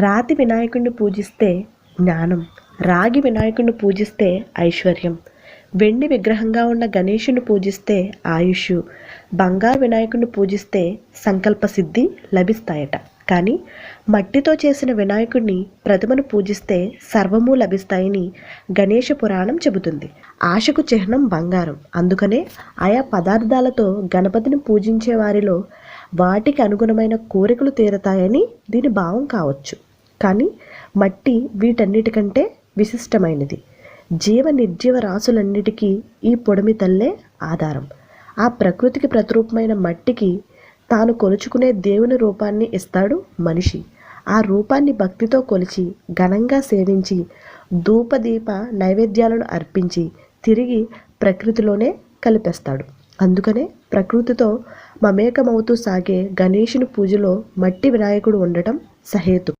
రాతి వినాయకుడిని పూజిస్తే జ్ఞానం, రాగి వినాయకుడిని పూజిస్తే ఐశ్వర్యం, వెండి విగ్రహంగా ఉన్న గణేశుని పూజిస్తే ఆయుష్, బంగారు వినాయకుడిని పూజిస్తే సంకల్ప సిద్ధి లభిస్తాయట. కానీ మట్టితో చేసిన వినాయకుడిని ప్రతిమను పూజిస్తే సర్వము లభిస్తాయని గణేష పురాణం చెబుతుంది. ఆశకు చిహ్నం బంగారం. అందుకనే ఆయా పదార్థాలతో గణపతిని పూజించే వారిలో వాటికి అనుగుణమైన కోరికలు తీరతాయని దీని భావం కావచ్చు. కానీ మట్టి వీటన్నిటికంటే విశిష్టమైనది. జీవ నిర్జీవ రాశులన్నిటికీ ఈ పొడిమి తల్లే ఆధారం. ఆ ప్రకృతికి ప్రతిరూపమైన మట్టికి తాను కొలుచుకునే దేవుని రూపాన్ని ఇస్తాడు మనిషి. ఆ రూపాన్ని భక్తితో కొలిచి ఘనంగా సేవించి ధూపదీప నైవేద్యాలను అర్పించి తిరిగి ప్రకృతిలోనే కలిపేస్తాడు. అందుకనే ప్రకృతితో మమేకమవుతూ సాగే గణేశుని పూజలో మట్టి వినాయకుడు ఉండటం సహేతు.